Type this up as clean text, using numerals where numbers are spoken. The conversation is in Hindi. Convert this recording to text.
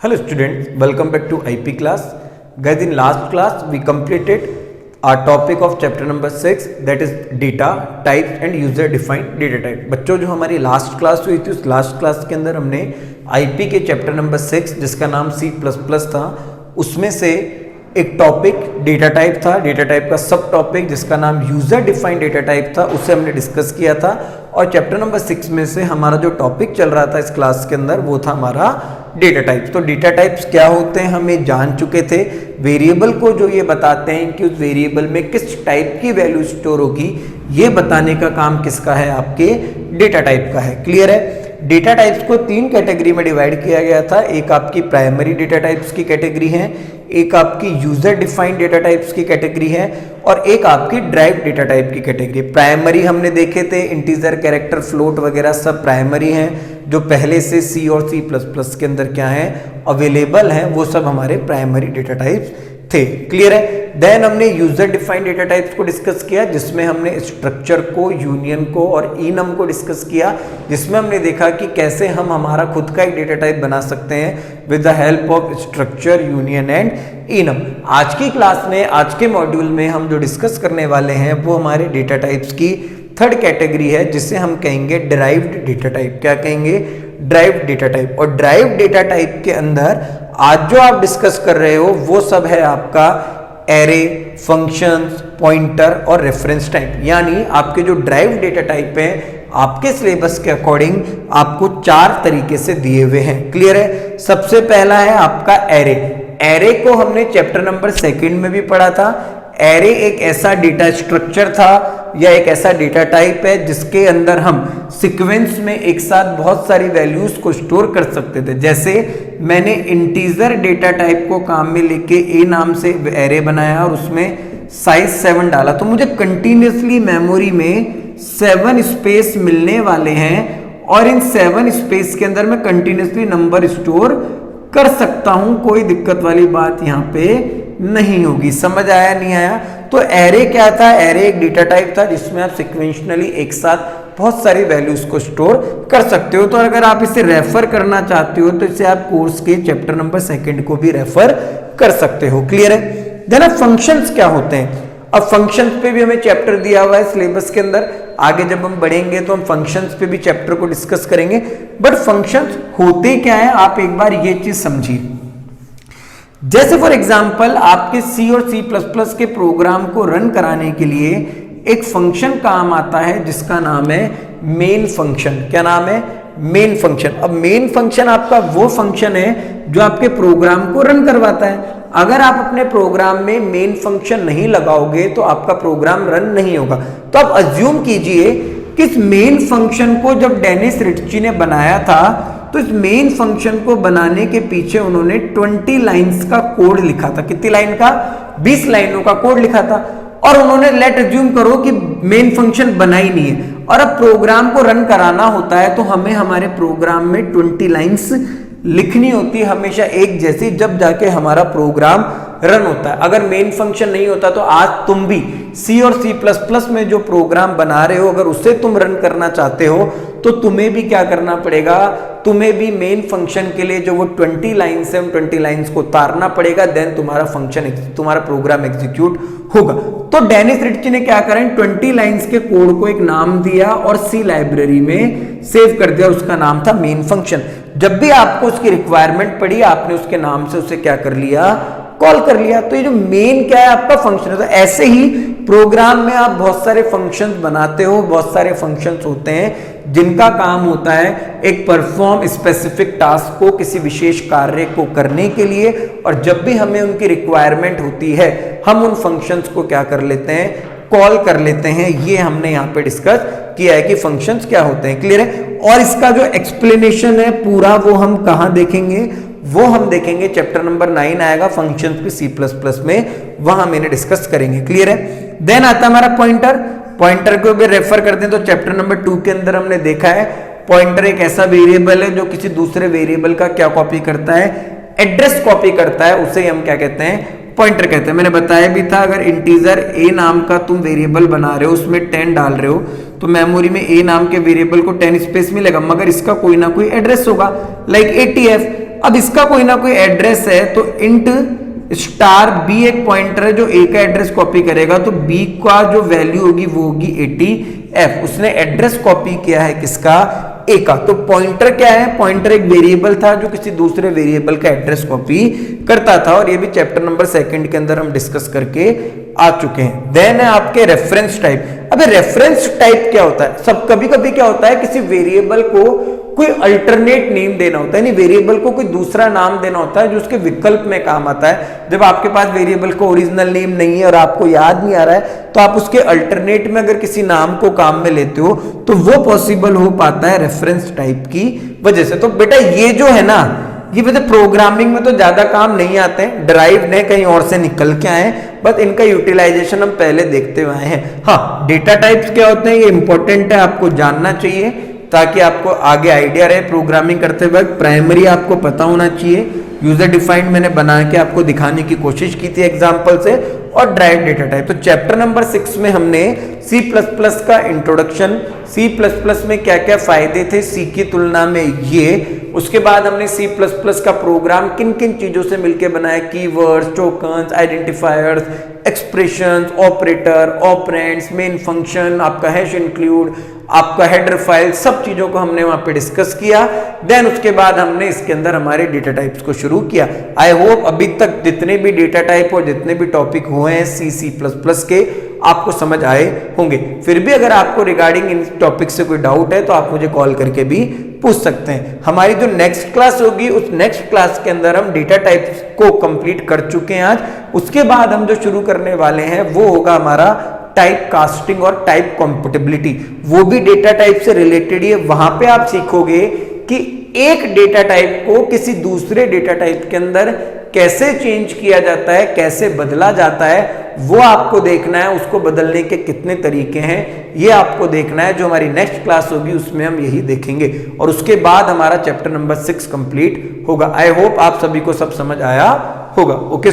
Hello students, welcome back to IP class. Guys, in last class we completed our topic of chapter number 6 that is data types and user defined data type. बच्चों जो हमारी लास्ट क्लास हुई थी उस लास्ट क्लास के अंदर हमने IP के चैप्टर नंबर 6 जिसका नाम C++ था उसमें से एक टॉपिक डेटा टाइप था, डेटा टाइप का सब टॉपिक जिसका नाम यूजर डिफाइंड डेटा टाइप था उसे हमने डिस्कस किया था। और चैप्टर नंबर 6 में से हमारा जो टॉपिक चल रहा था इस क्लास के अंदर वो था हमारा डेटा टाइप्स। तो डेटा टाइप्स क्या होते हैं हमें जान चुके थे। वेरिएबल को जो ये बताते हैं कि उस वेरिएबल में किस टाइप की वैल्यू स्टोर होगी ये बताने का काम किसका है, आपके डेटा टाइप का है। क्लियर है। डेटा टाइप्स को तीन कैटेगरी में डिवाइड किया गया था। एक आपकी प्राइमरी डेटा टाइप्स की कैटेगरी है, एक आपकी यूजर डिफाइंड डेटा टाइप्स की कैटेगरी है और एक आपकी ड्राइव डेटा टाइप की कैटेगरी। प्राइमरी हमने देखे थे इंटीजर, कैरेक्टर, फ्लोट वगैरह सब प्राइमरी हैं जो पहले से C और C++ के अंदर क्या है अवेलेबल हैं, वो सब हमारे प्राइमरी डेटा टाइप्स थे। क्लियर है। देन हमने यूजर डिफाइंड डेटा टाइप्स को डिस्कस किया जिसमें हमने स्ट्रक्चर को, यूनियन को और इनम को डिस्कस किया, जिसमें हमने देखा कि कैसे हम हमारा खुद का एक डेटा टाइप बना सकते हैं with the help of structure, union and enum. आज की क्लास में, आज के मॉड्यूल में हम जो डिस्कस करने वाले हैं वो हमारे डेटा टाइप्स की थर्ड कैटेगरी है जिसे हम कहेंगे डिराइव्ड डेटा टाइप। क्या कहेंगे? Derived data type. और ड्राइव्ड डेटा टाइप के अंदर आज जो आप डिस्कस कर रहे हो वो सब है आपका एरे, फंक्शंस, पॉइंटर और रेफरेंस टाइप। यानी आपके जो ड्राइव्ड डेटा टाइप हैं आपके सिलेबस के अकॉर्डिंग आपको चार तरीके से दिए हुए हैं। क्लियर है। सबसे पहला है आपका एरे। एरे को हमने चैप्टर नंबर 2 में भी पढ़ा था। एरे एक ऐसा डेटा स्ट्रक्चर था या एक ऐसा डेटा टाइप है जिसके अंदर हम सीक्वेंस में एक साथ बहुत सारी वैल्यूज को स्टोर कर सकते थे। जैसे मैंने इंटीजर डेटा टाइप को काम में लेके ए नाम से एरे बनाया और उसमें साइज 7 डाला तो मुझे कंटिन्यूसली मेमोरी में 7 स्पेस मिलने वाले हैं और इन 7 स्पेस के अंदर मैं कंटिन्यूसली नंबर स्टोर कर सकता हूं। कोई दिक्कत वाली बात यहाँ पे नहीं होगी। समझ आया नहीं आया? तो एरे क्या था? एरे एक डेटा टाइप था जिसमें आप सिक्वेंशनली एक साथ बहुत सारी वैल्यूज को स्टोर कर सकते हो। तो अगर आप इसे रेफर करना चाहते हो तो इसे आप कोर्स के चैप्टर नंबर 2 को भी रेफर कर सकते हो। क्लियर है। देन अब फंक्शंस क्या होते हैं? अब फंक्शंस पे भी हमें चैप्टर दिया हुआ है सिलेबस के अंदर। आगे जब हम बढ़ेंगे तो हम फंक्शंस पे भी चैप्टर को डिस्कस करेंगे। बट फंक्शंस होते क्या है आप एक बार ये चीज समझिए। जैसे फॉर एग्जाम्पल आपके C और C++ के प्रोग्राम को रन कराने के लिए एक फंक्शन काम आता है जिसका नाम है मेन फंक्शन। क्या नाम है? Main function. अब मेन फंक्शन आपका वो फंक्शन है जो आपके प्रोग्राम को रन करवाता है। अगर आप अपने प्रोग्राम में मेन फंक्शन नहीं लगाओगे तो आपका प्रोग्राम रन नहीं होगा। तो आप अज्यूम कीजिए कि इस मेन फंक्शन को जब डेनिस रिच्ची ने बनाया था तो इस मेन फंक्शन को बनाने के पीछे उन्होंने 20 लाइंस का कोड लिखा था। कितनी लाइन का? 20 लाइनों का कोड लिखा था। और उन्होंने लेट अज्यूम करो कि मेन फंक्शन बना ही नहीं है और अब प्रोग्राम को रन कराना होता है तो हमें हमारे प्रोग्राम में 20 लाइंस लिखनी होती है हमेशा एक जैसी, जब जाके हमारा प्रोग्राम रन होता है। अगर मेन फंक्शन नहीं होता तो आज तुम भी C और C++ में जो प्रोग्राम बना रहे हो अगर उसे तुम रन करना चाहते हो तो तुम्हें भी क्या करना पड़ेगा? तुम्हें भी मेन फंक्शन के लिए जो वो 20 लाइंस है उन 20 लाइंस को उतारना पड़ेगा। देन तुम्हारा प्रोग्राम एग्जीक्यूट होगा। तो डेनिस रिच्ची ने क्या करा? 20 लाइंस के कोड को एक नाम दिया और C लाइब्रेरी में सेव कर दिया। उसका नाम था मेन फंक्शन। जब भी आपको उसकी रिक्वायरमेंट पड़ी आपने उसके नाम से उसे क्या कर लिया? कॉल कर लिया। तो ये जो मेन क्या है आपका फंक्शन है। तो ऐसे ही प्रोग्राम में आप बहुत सारे फंक्शंस बनाते हो। बहुत सारे फंक्शंस होते हैं जिनका काम होता है एक परफॉर्म स्पेसिफिक टास्क को, किसी विशेष कार्य को करने के लिए। और जब भी हमें उनकी रिक्वायरमेंट होती है हम उन फंक्शंस को क्या कर लेते हैं? कॉल कर लेते हैं। ये हमने यहाँ पे डिस्कस किया है कि फंक्शंस क्या होते हैं। क्लियर है। और इसका जो एक्सप्लेनेशन है पूरा वो हम कहाँ देखेंगे? वो हम देखेंगे चैप्टर नंबर 9 आएगा फंक्शंस पे C++ में, वहां मैंने डिस्कस करेंगे। क्लियर है। देन आता हमारा पॉइंटर। पॉइंटर को भी रेफर करते हैं तो चैप्टर नंबर 2 के अंदर हमने देखा है पॉइंटर एक ऐसा वेरिएबल है जो किसी दूसरे वेरिएबल का क्या कॉपी करता है? एड्रेस कॉपी करता है। उसे हम क्या कहते हैं? पॉइंटर कहते हैं। मैंने बताया भी था अगर इंटीजर ए नाम का तुम वेरिएबल बना रहे हो उसमें 10 डाल रहे हो तो मेमोरी में ए नाम के वेरिएबल को 10 स्पेस मिलेगा मगर इसका कोई ना कोई एड्रेस होगा लाइक ATF। अब इसका कोई ना कोई एड्रेस है, तो इंट स्टार बी एक पॉइंटर है जो ए का एड्रेस कॉपी करेगा, तो बी का जो वैल्यू होगी वो होगी 80f। उसने एड्रेस कॉपी किया है किसका, ए का। तो पॉइंटर क्या है, पॉइंटर एक वेरिएबल था जो किसी दूसरे वेरिएबल का एड्रेस कॉपी करता था, और ये भी चैप्टर नंबर 2 के अंदर हम डिस्कस करके आ चुके हैं। देन है आपके रेफरेंस टाइप। अब रेफरेंस टाइप क्या होता है, सब कभी कभी क्या होता है, किसी वेरिएबल को कोई अल्टरनेट नेम देना होता है, यानी वेरिएबल को कोई दूसरा नाम देना होता है जो उसके विकल्प में काम आता है। जब आपके पास वेरिएबल को ओरिजिनल नेम नहीं है और आपको याद नहीं आ रहा है, तो आप उसके अल्टरनेट में अगर किसी नाम को काम में लेते हो तो वो पॉसिबल हो पाता है रेफरेंस टाइप की वजह से। तो बेटा ये जो है ना, ये वैसे प्रोग्रामिंग में तो ज्यादा काम नहीं आते हैं, ड्राइव ने कहीं और से निकल के आए, बस इनका यूटिलाइजेशन हम पहले देखते हुए आए हैं। हाँ, डेटा टाइप्स क्या होते हैं ये इंपॉर्टेंट है, आपको जानना चाहिए ताकि आपको आगे आइडिया रहे प्रोग्रामिंग करते वक्त। प्राइमरी आपको पता होना चाहिए, यूजर डिफाइंड मैंने बना के आपको दिखाने की कोशिश की थी एग्जांपल से, और ड्राइव डेटा टाइप। तो चैप्टर नंबर 6 में हमने C++ का इंट्रोडक्शन, C++ में क्या क्या फायदे थे C की तुलना में ये, उसके बाद हमने C++ का प्रोग्राम किन किन चीजों से मिलकर बनाया, keywords, tokens, identifiers, expressions, operator, operands, main function, आपका हैश इंक्लूड, आपका हेडर फाइल, सब चीजों को हमने वहां पे डिस्कस किया। देन उसके बाद हमने इसके अंदर हमारे डेटा टाइप्स को शुरू किया। आई होप अभी तक जितने भी डेटा टाइप और जितने भी टॉपिक हुए हैं C++ के आपको समझ आए होंगे। फिर भी अगर आपको रिगार्डिंग इन टॉपिक से कोई डाउट है तो आप मुझे कॉल करके भी पूछ सकते हैं। हमारी जो नेक्स्ट क्लास होगी उस नेक्स्ट क्लास के अंदर हम डेटा टाइप्स को कंप्लीट कर चुके हैं आज। उसके बाद हम जो शुरू करने वाले हैं वो होगा हमारा टाइप कास्टिंग और टाइप कॉम्पेटिबिलिटी। वो भी डेटा टाइप से रिलेटेड है। वहां पे आप सीखोगे कि एक डेटा टाइप को किसी दूसरे डेटा टाइप के अंदर कैसे चेंज किया जाता है, कैसे बदला जाता है, वो आपको देखना है। उसको बदलने के कितने तरीके हैं ये आपको देखना है। जो हमारी नेक्स्ट क्लास होगी उसमें हम यही देखेंगे, और उसके बाद हमारा चैप्टर नंबर 6 कंप्लीट होगा। आई होप आप सभी को सब समझ आया होगा। ओके।